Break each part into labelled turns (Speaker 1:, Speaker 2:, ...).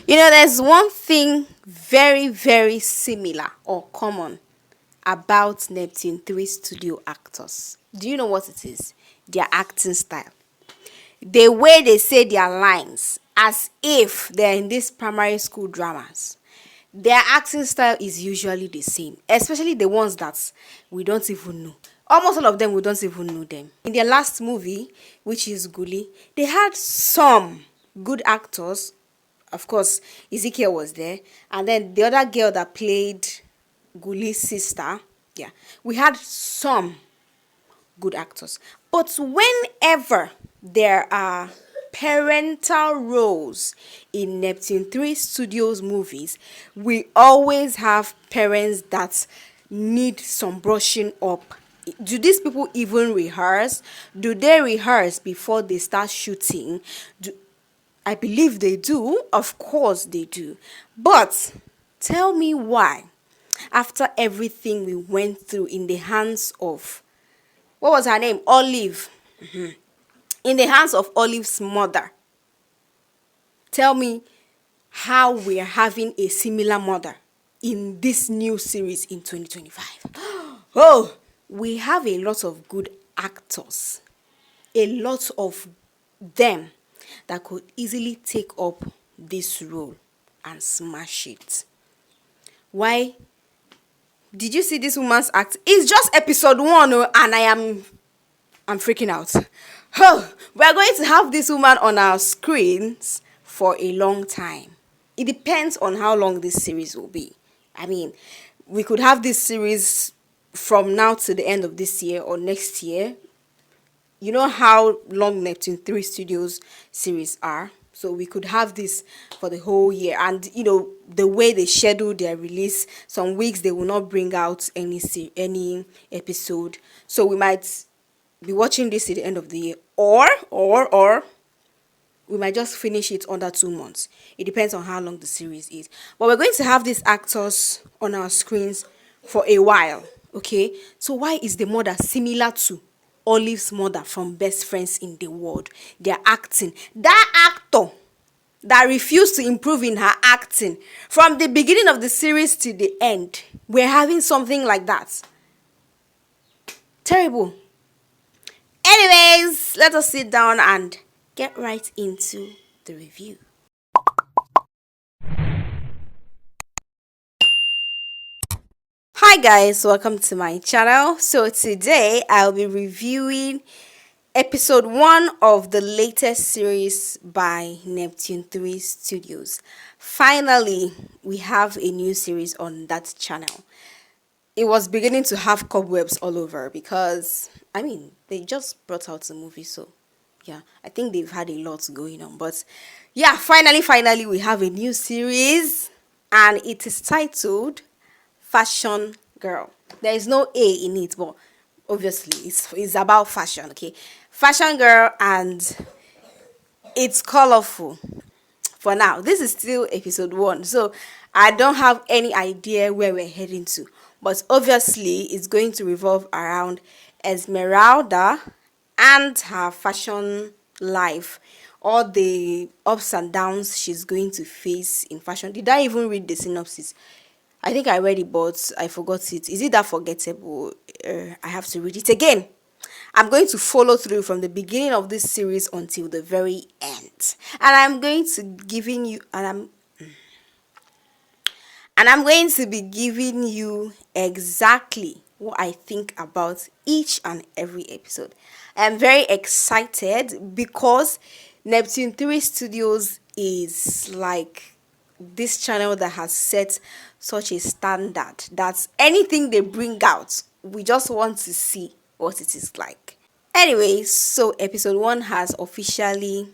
Speaker 1: There's one thing very, very similar or common about Neptune 3 studio actors. Do you know what it is? Their acting style. The way they say their lines as if they're in these primary school dramas. Their acting style is usually the same, especially the ones that we don't even know. Almost all of them, we don't even know them. In their last movie, which is Guli, they had some good actors. Of course, Ezekiel was there. And then the other girl that played Guli's sister. Yeah, we had some good actors. But whenever there are parental roles in Neptune 3 Studios movies, we always have parents that need some brushing up. Do these people even rehearse? Do they rehearse before they start shooting? I believe they do. Of course they do. But tell me why, after everything we went through in the hands of, what was her name? Olive. In the hands of Olive's mother. Tell me how we are having a similar mother in this new series in 2025. Oh, we have a lot of good actors. A lot of them that could easily take up this role and smash it. Why? Did you see this woman's act? It's just episode 1 and I'm freaking out. Oh, we're going to have this woman on our screens for a long time. It depends on how long this series will be. I mean, we could have this series from now to the end of this year or next year. You know how long Neptune 3 Studios series are. So we could have this for the whole year. And, the way they schedule their release, some weeks they will not bring out any episode. So we might be watching this at the end of the year. Or we might just finish it under 2 months. It depends on how long the series is. But we're going to have these actors on our screens for a while. Okay? So why is the mother similar to Olive's mother from Best Friends in the World? They're acting. That actor that refused to improve in her acting from the beginning of the series to the end, we're having something like that. Terrible. Anyways, let us sit down and get right into the review. Hi guys, welcome to my channel. So today I'll be reviewing episode 1 of the latest series by Neptune 3 Studios. Finally, we have a new series on that channel. It was beginning to have cobwebs all over because, they just brought out the movie, so yeah, I think they've had a lot going on. But yeah, finally, we have a new series and it is titled Fshn Girl. There is no A in it, but obviously it's about fashion, okay? Fshn Girl, and it's colorful. For now, this is still episode 1, so I don't have any idea where we're heading to. But obviously, it's going to revolve around Esmeralda and her fashion life. All the ups and downs she's going to face in fashion. Did I even read the synopsis? I think I read it, but I forgot it. Is it that forgettable? I have to read it again. I'm going to follow through from the beginning of this series until the very end. And I'm going to be giving you exactly what I think about each and every episode. I'm very excited because Neptune 3 Studios is like this channel that has set such a standard that anything they bring out, we just want to see what it is like. Anyway, so episode 1 has officially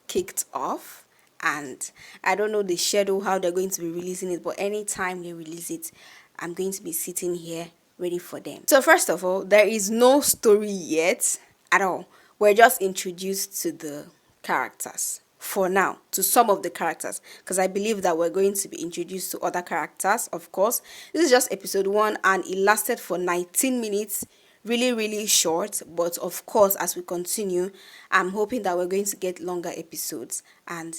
Speaker 1: kicked off, and I don't know the schedule, how they're going to be releasing it, but anytime they release it, I'm going to be sitting here ready for them. So first of all, there is no story yet at all. We're just introduced to the characters for now, to some of the characters, because I believe that we're going to be introduced to other characters. Of course, this is just episode 1 and it lasted for 19 minutes. Really short, but of course, as we continue, I'm hoping that we're going to get longer episodes and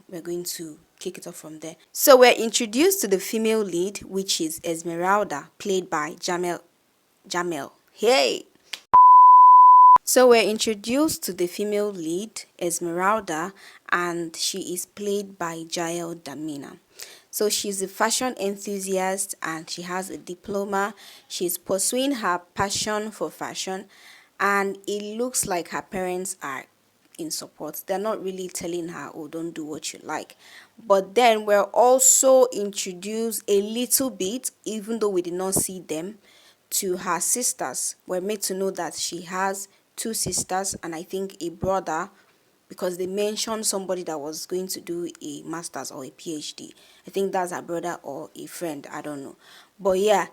Speaker 1: we're going to kick it off from there. So we're introduced to the female lead, which is Esmeralda, played by Jamel. Hey! So we're introduced to the female lead, Esmeralda, and she is played by Jeiel Damina. So she's a fashion enthusiast and she has a diploma. She's pursuing her passion for fashion, and it looks like her parents are in support. They're not really telling her, oh, don't do what you like. But then we're also introduced a little bit, even though we did not see them, to her sisters. We're made to know that she has two sisters and I think a brother, because they mentioned somebody that was going to do a master's or a PhD. I think that's her brother or a friend, I don't know. But yeah,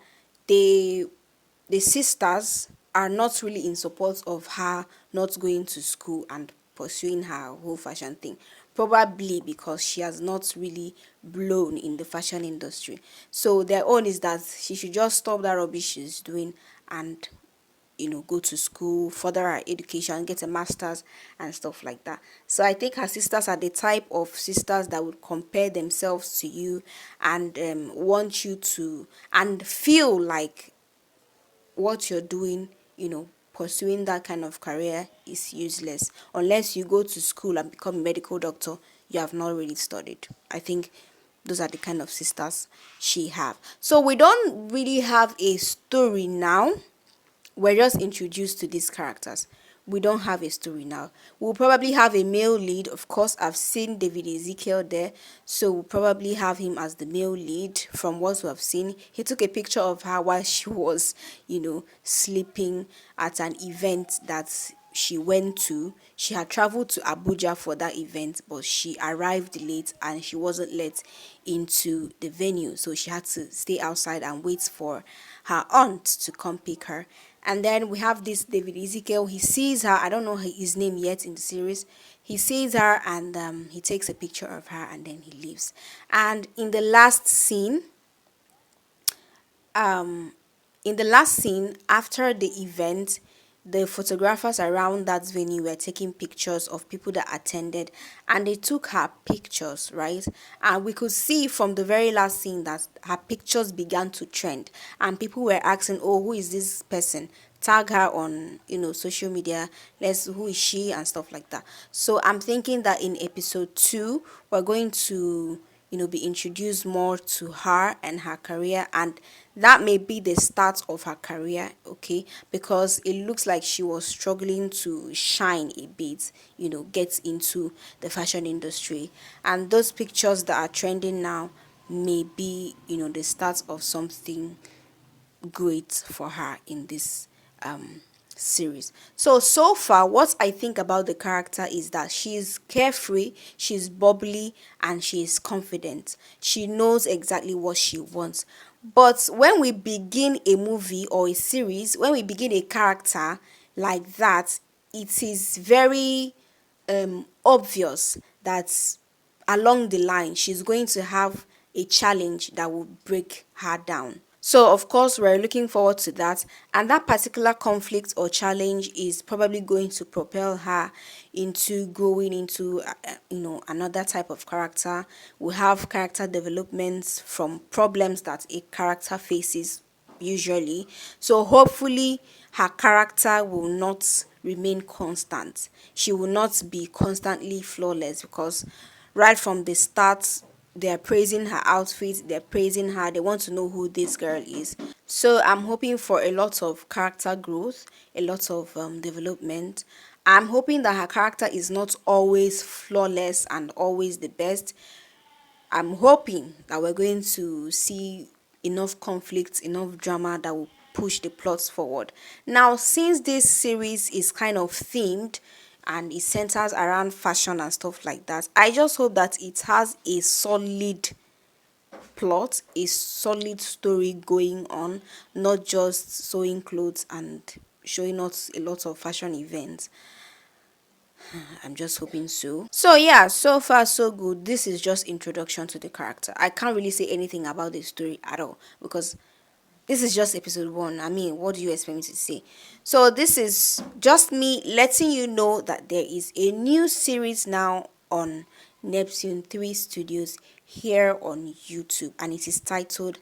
Speaker 1: they the sisters are not really in support of her not going to school and pursuing her whole fashion thing, probably because she has not really blown in the fashion industry. So their own is that she should just stop that rubbish she's doing and go to school, further her education, get a master's and stuff like that. So I think her sisters are the type of sisters that would compare themselves to you and want you to and feel like what you're doing, pursuing that kind of career is useless unless you go to school and become a medical doctor. You have not really studied. I think those are the kind of sisters she have. So we don't really have a story now. We're just introduced to these characters. We don't have a story now. We'll probably have a male lead. Of course, I've seen David Ezekiel there, so we'll probably have him as the male lead from what we have seen. He took a picture of her while she was, sleeping at an event that she went to. She had traveled to Abuja for that event, but she arrived late and she wasn't let into the venue, so she had to stay outside and wait for her aunt to come pick her. And then we have this David Ezekiel. He sees her. I don't know his name yet in the series. He sees her and he takes a picture of her and then he leaves. And um, in the last scene after the event, the photographers around that venue were taking pictures of people that attended and they took her pictures, right? And we could see from the very last scene that her pictures began to trend and people were asking, oh, who is this person? Tag her on social media. Who is she and stuff like that. So I'm thinking that in episode 2 we're going to be introduced more to her and her career, and that may be the start of her career, okay? Because it looks like she was struggling to shine a bit, get into the fashion industry, and those pictures that are trending now may be the start of something great for her in this series. So far what I think about the character is that she's carefree, she's bubbly, and she is confident. She knows exactly what she wants. But when we begin a movie or a series, when we begin a character like that, it is very obvious that along the line she's going to have a challenge that will break her down. So, of course, we're looking forward to that. And that particular conflict or challenge is probably going to propel her into growing into, another type of character. We have character developments from problems that a character faces usually. So, hopefully, her character will not remain constant. She will not be constantly flawless because right from the start, they're praising her outfit, they're praising her, they want to know who this girl is. So I'm hoping for a lot of character growth, a lot of development. I'm hoping that her character is not always flawless and always the best. I'm hoping that we're going to see enough conflict, enough drama that will push the plots forward. Now, since this series is kind of themed and it centers around fashion and stuff like that, I just hope that it has a solid plot, a solid story going on, not just sewing clothes and showing us a lot of fashion events. I'm just hoping so. So yeah, so far so good. This is just introduction to the character. I can't really say anything about the story at all because this is just episode 1. I mean, what do you expect me to say? So this is just me letting you know that there is a new series now on Neptune 3 Studios here on YouTube, and it is titled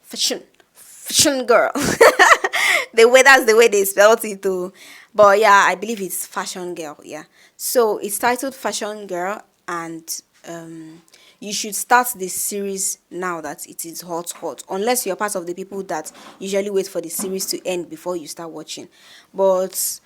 Speaker 1: Fshn. Fshn Girl. That's the way they spelled it too. But yeah, I believe it's Fashion Girl. Yeah. So it's titled Fashion Girl, and you should start this series now that it is hot, unless you're part of the people that usually wait for the series to end before you start watching. But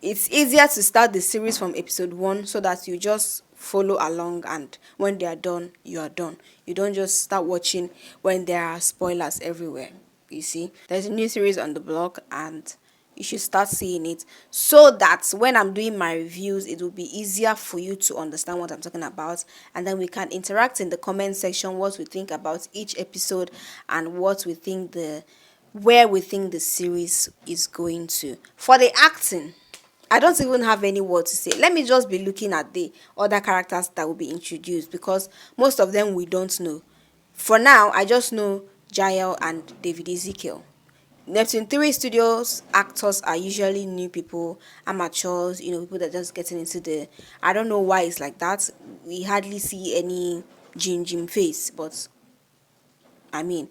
Speaker 1: it's easier to start the series from episode 1 so that you just follow along, and when they are done, you are done. You don't just start watching when there are spoilers everywhere. You see, there's a new series on the blog, and you should start seeing it so that when I'm doing my reviews, it will be easier for you to understand what I'm talking about, and then we can interact in the comment section what we think about each episode and what we think the where we think the series is going to. For the acting, I don't even have any word to say. Let me just be looking at the other characters that will be introduced, because most of them we don't know. For now, I just know Jeiel and David Ezekiel. Neptune 3 Studios actors are usually new people, amateurs, people that are just getting into the. I don't know why it's like that. We hardly see any Jim face, but I mean,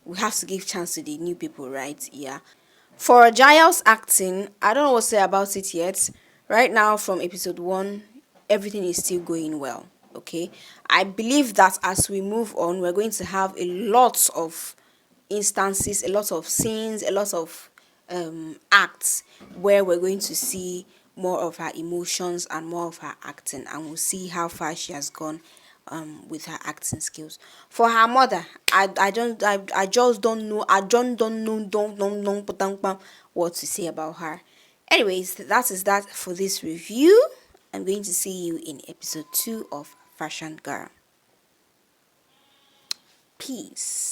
Speaker 1: we have to give chance to the new people, right? Yeah. For Giles acting, I don't know what to say about it yet. Right now, from episode 1, everything is still going well. Okay. I believe that as we move on, we're going to have a lot of instances, a lot of scenes, a lot of acts where we're going to see more of her emotions and more of her acting, and we'll see how far she has gone with her acting skills. For her mother, I just don't know. I don't know what to say about her. Anyways, that is that for this review. I'm going to see you in episode 2 of Fashion Girl. Peace.